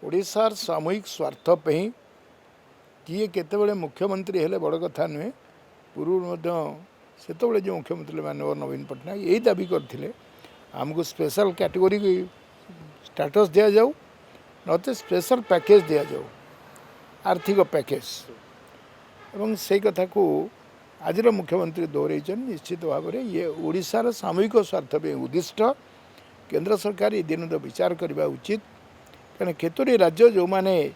ओडिशार सामूहिक स्वार्थ किए केतबेले मुख्यमंत्री हेले बड़ कथा नुहे पूर्व से जो मुख्यमंत्री मानव नवीन पट्टनायक यही दाबी करते आमको स्पेशल कैटेगरी स्टेटस दि जाऊ नते स्पेशल पैकेज दि जाऊ आर्थिक पैकेज एवं से कथा को आज मुख्यमंत्री दोहरे निश्चित भाव में ये ओडिशार सामूहिक स्वार्थ उद्दिष्ट केंद्र सरकार ये दिन विचार करने उचित कारण केतोटी राज्य जो माने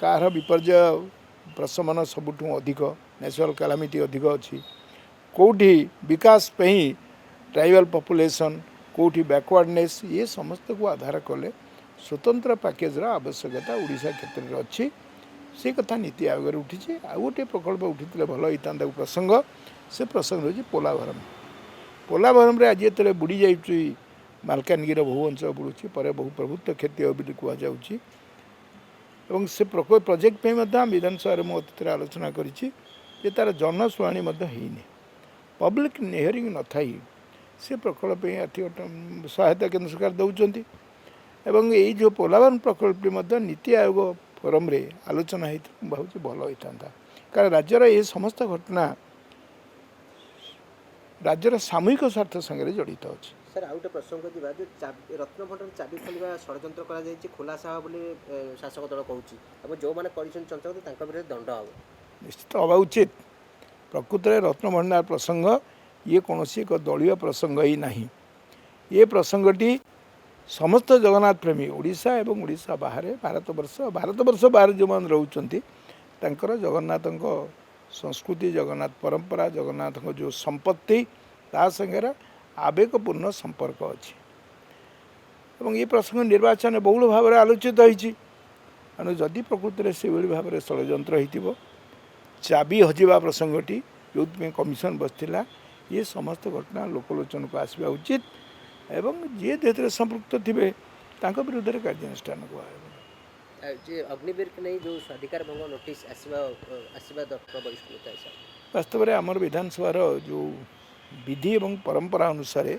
कार विपर्य प्रशमन सबुठ अधिक नेचुरल कैलामिटी अधिक अच्छी कौटी विकास ट्राइबल पॉपुलेशन कौटी बैकवर्डनेस ये समस्त को आधार कले स्वतंत्र पैकेज आवश्यकता ओडिशा क्षेत्र में अच्छी से कथा नीति आयोग उठी आउ गोटे प्रकल्प उठी भल होता प्रसंग से प्रसंग हूँ पोलाभरम पोलाभरम आज ये बुड़ी जा मालकानगिरी बहु अंचल बुड़ूची पर बहु प्रभुत्व क्षति हो कहुच्छी और से प्रोजेक्ट विधानसभा में अतीत आलोचना करी तार जनशुणी होनी पब्लिक हियरिंग न थी से प्रकल्प आर्थिक सहायता केंद्र सरकार दौरान एवं यही जो पोलाभरम प्रकल्प नीति आयोग फोरम रे आलोचना होती भावी भल होता कारण राज्यर ये समस्त घटना राज्यर सामूहिक स्वार्थ संगे जड़ित अच्छी सर आउ गोटे प्रसंग जो रत्नभंडार चाबी खोलवा षड्यंत्र खोलासा बोली शासक दल कहूँ जो मैंने चंचल विरुद्ध दंड हम निश्चित हवा उचित प्रकृत में रत्नभंडार प्रसंग ये कौन एक दलीय प्रसंग ही ना ये प्रसंगटी समस्त जगन्नाथ प्रेमी ओडिशा एवं ओडिशा बाहर भारत वर्ष बाहर जो मैंने रोचंती जगन्नाथ संस्कृति जगन्नाथ परंपरा जगन्नाथ जो संपत्ति ता संगे आवेगपूर्ण संपर्क अच्छी और ये प्रसंग निर्वाचन बहुल भाव में आलोचित होती जदि प्रकृति में से भाव में षड्यंत्र हो चाबी हजिबा प्रसंगटी जो कमिशन बसला ये समस्त घटना लोकलोचन को आसवा उचित एवं जी जो संपृक्त थे विरुद्ध कार्यानुष्ठान को अग्निवीर नहीं जो अधिकार भंग नोटिस वास्तव में आमर विधानसभा जो विधि एवं परंपरा अनुसार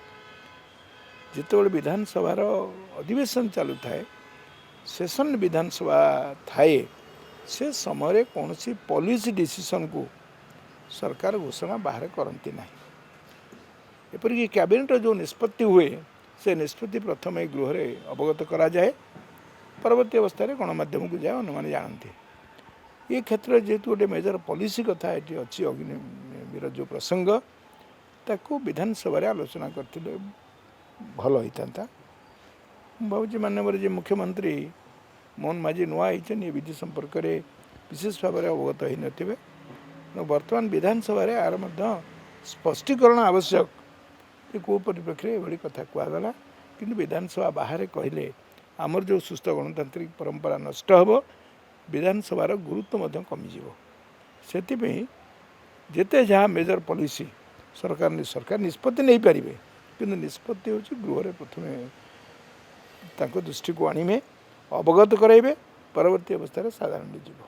जिते विधानसभा अधिवेशन चलू थाए सेशन विधानसभा थाए से समय कौन सी पॉलिसी डिसीजन को सरकार घोषणा बाहर करती ना एपरिक कैबिनेट जो निष्पत्ति हुए से निष्पत्ति प्रथम गृह में अवगत करा जाए परवर्ती अवस्था गणमाध्यम को जाए अनुमान जानते ये क्षेत्र जेहेतु गोटे मेजर पॉलिसी कथा ये अच्छी अग्निवीर जो प्रसंग ताको विधानसभा आलोचना करते भल होता भावी माननीय जी मुख्यमंत्री मोहन माझी नुआ ये विधि संपर्क में विशेष भाव में अवगत हो नथिबे वर्तमान विधानसभा यार स्पष्टीकरण आवश्यक कौ परिप्रेक्षी ये कथा कहगला कि विधानसभा बाहर कहले आमर जो सुस्थ गणतांत्रिक परंपरा नष्ट हो विधानसभार गुरुत्व कमिज से जिते जहाँ मेजर पॉलिसी सरकार निष्पत्ति नहीं पारे कि निष्पत्ति हूँ गृह प्रथम दृष्टि को आणवे अवगत कराइबे परवर्ती अवस्था साधारण जीव।